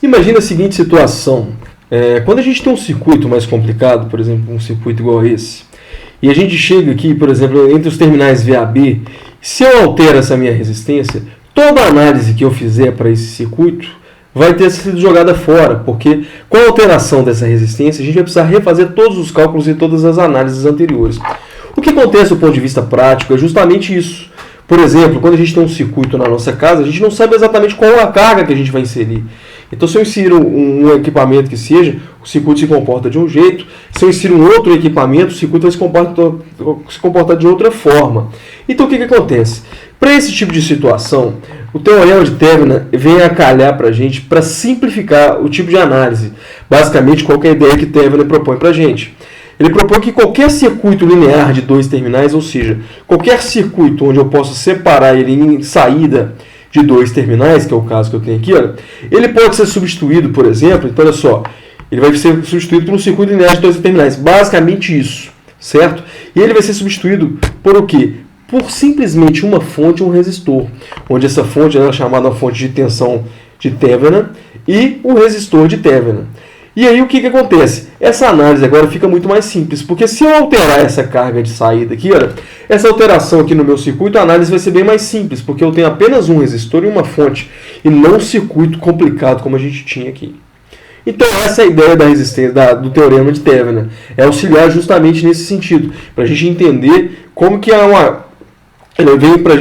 Imagina a seguinte situação. Quando a gente tem um circuito mais complicado, por exemplo, um circuito igual a esse, e a gente chega aqui, por exemplo, entre os terminais VAB, se eu altero essa minha resistência, toda a análise que eu fizer para esse circuito vai ter sido jogada fora, porque com a alteração dessa resistência, a gente vai precisar refazer todos os cálculos e todas as análises anteriores. O que acontece do ponto de vista prático é justamente isso. Por exemplo, quando a gente tem um circuito na nossa casa, a gente não sabe exatamente qual é a carga que a gente vai inserir. Então, se eu insiro um equipamento que seja, o circuito se comporta de um jeito. Se eu insiro um outro equipamento, o circuito vai se comportar de outra forma. Então, o que acontece? Para esse tipo de situação, o Teorema de Thevenin vem a calhar para a gente para simplificar o tipo de análise. Basicamente, qual é a ideia que Thevenin propõe para a gente? Ele propõe que qualquer circuito linear de dois terminais, ou seja, qualquer circuito onde eu possa separar ele em saída de dois terminais, que é o caso que eu tenho aqui, olha, ele pode ser substituído, por exemplo, então olha só, ele vai ser substituído por um circuito linear de dois terminais, basicamente isso, certo? E ele vai ser substituído por o quê? Por simplesmente uma fonte ou um resistor, onde essa fonte é chamada fonte de tensão de Thevenin e o resistor de Thevenin. E aí o que acontece? Essa análise agora fica muito mais simples, porque se eu alterar essa carga de saída aqui, olha, essa alteração aqui no meu circuito, a análise vai ser bem mais simples, porque eu tenho apenas um resistor e uma fonte, e não um circuito complicado como a gente tinha aqui. Então essa é a ideia da resistência, do Teorema de Thevenin, é auxiliar justamente nesse sentido, para a gente entender como que ele vem para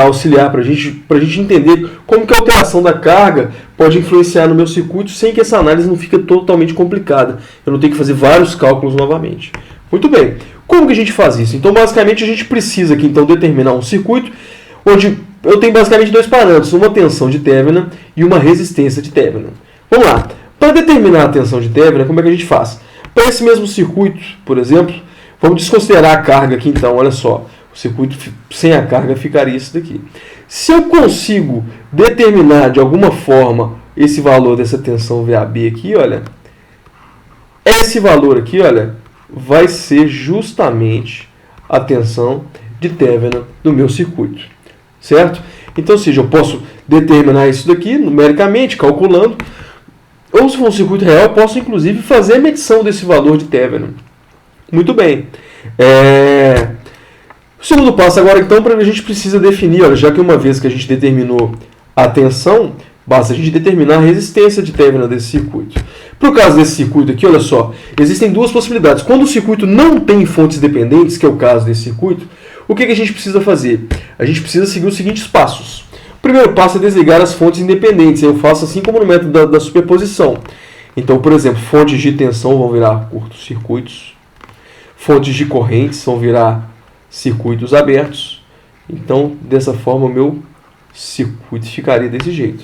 auxiliar para a gente entender como que a alteração da carga pode influenciar no meu circuito sem que essa análise não fique totalmente complicada. Eu não tenho que fazer vários cálculos novamente. Muito bem. Como que a gente faz isso? Então, basicamente, a gente precisa aqui então determinar um circuito onde eu tenho basicamente dois parâmetros, uma tensão de Thevenin e uma resistência de Thevenin. Vamos lá. Para determinar a tensão de Thevenin, como é que a gente faz? Para esse mesmo circuito, por exemplo, vamos desconsiderar a carga aqui então, olha só. O circuito sem a carga ficaria isso daqui. Se eu consigo determinar de alguma forma esse valor dessa tensão VAB aqui, olha, esse valor aqui, olha, vai ser justamente a tensão de Thevenin do meu circuito, certo? Então, ou seja, eu posso determinar isso daqui numericamente, calculando, ou se for um circuito real, eu posso inclusive fazer a medição desse valor de Thevenin. Muito bem. O segundo passo agora, então, a gente precisa definir, olha, já que uma vez que a gente determinou a tensão, basta a gente determinar a resistência de Thevenin desse circuito. Para o caso desse circuito aqui, olha só, existem duas possibilidades. Quando o circuito não tem fontes dependentes, que é o caso desse circuito, o que a gente precisa fazer? A gente precisa seguir os seguintes passos. O primeiro passo é desligar as fontes independentes. Eu faço assim como no método da superposição. Então, por exemplo, fontes de tensão vão virar curtos-circuitos, fontes de correntes vão virar circuitos abertos. Então, dessa forma, o meu circuito ficaria desse jeito.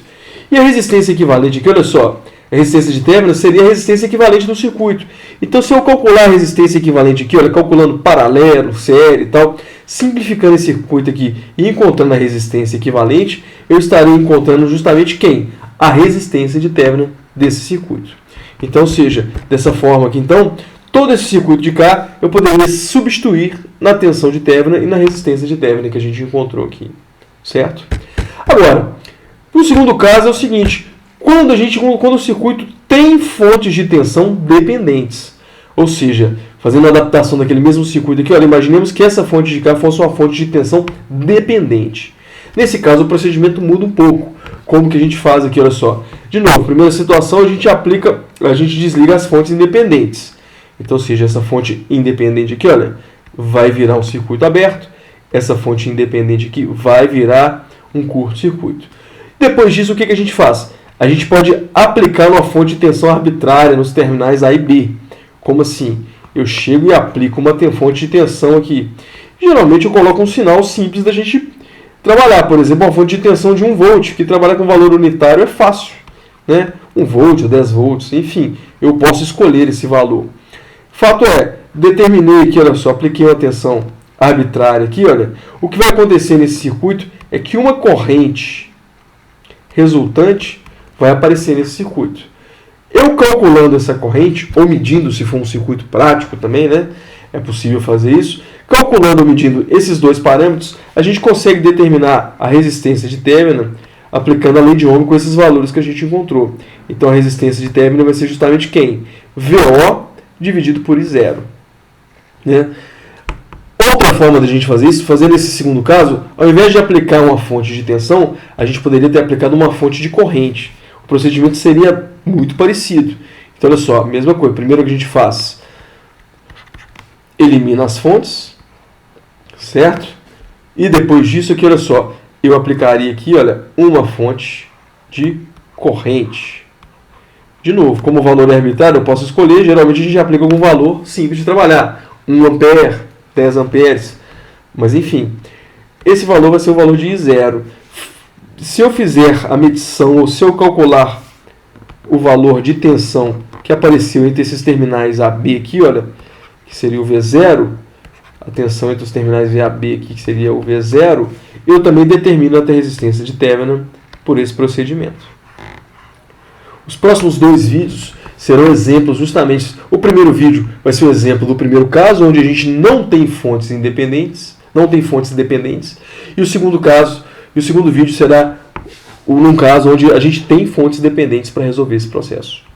E a resistência equivalente aqui, olha só, a resistência de Thevenin seria a resistência equivalente do circuito. Então, se eu calcular a resistência equivalente aqui, olha, calculando paralelo, série e tal, simplificando esse circuito aqui e encontrando a resistência equivalente, eu estaria encontrando justamente quem? A resistência de Thevenin desse circuito. Então, ou seja, dessa forma aqui, então, todo esse circuito de cá eu poderia substituir na tensão de Thevenin e na resistência de Thevenin que a gente encontrou aqui, certo? Agora, o segundo caso é o seguinte, quando o circuito tem fontes de tensão dependentes, ou seja, fazendo a adaptação daquele mesmo circuito aqui, olha, imaginemos que essa fonte de cá fosse uma fonte de tensão dependente. Nesse caso, o procedimento muda um pouco. Como que a gente faz aqui, olha só. De novo, primeira situação, a gente desliga as fontes independentes. Então, ou seja, essa fonte independente aqui, olha, vai virar um circuito aberto. Essa fonte independente aqui vai virar um curto-circuito. Depois disso, o que a gente faz? A gente pode aplicar uma fonte de tensão arbitrária nos terminais A e B. Como assim? Eu chego e aplico uma fonte de tensão aqui. Geralmente eu coloco um sinal simples da gente trabalhar. Por exemplo, uma fonte de tensão de 1 volt, que trabalhar com valor unitário é fácil, né? 1 volt ou 10 volts, enfim, eu posso escolher esse valor. Fato é, determinei aqui, olha só, apliquei uma tensão arbitrária aqui, olha, o que vai acontecer nesse circuito é que uma corrente resultante vai aparecer nesse circuito. Eu calculando essa corrente, ou medindo, se for um circuito prático também, né? É possível fazer isso. Calculando ou medindo esses dois parâmetros, a gente consegue determinar a resistência de Thevenin, aplicando a lei de Ohm com esses valores que a gente encontrou. Então a resistência de término vai ser justamente quem? VO dividido por I0. Né? Outra forma da gente fazer isso, fazendo esse segundo caso, ao invés de aplicar uma fonte de tensão, a gente poderia ter aplicado uma fonte de corrente. O procedimento seria muito parecido. Então olha só, mesma coisa. Primeiro que a gente faz, elimina as fontes, certo? E depois disso aqui, olha só, eu aplicaria aqui, olha, uma fonte de corrente. De novo, como o valor é arbitrário, eu posso escolher, geralmente a gente aplica algum valor simples de trabalhar. 1 ampere, 10 amperes, mas enfim, esse valor vai ser o valor de I0. Se eu fizer a medição, ou se eu calcular o valor de tensão que apareceu entre esses terminais AB aqui, olha, que seria o V0, a tensão entre os terminais VAB aqui, que seria o V0, eu também determino a resistência de Thevenin por esse procedimento. Os próximos dois vídeos serão exemplos justamente. O primeiro vídeo vai ser o exemplo do primeiro caso, onde a gente não tem fontes independentes, e o segundo vídeo será num caso onde a gente tem fontes dependentes para resolver esse processo.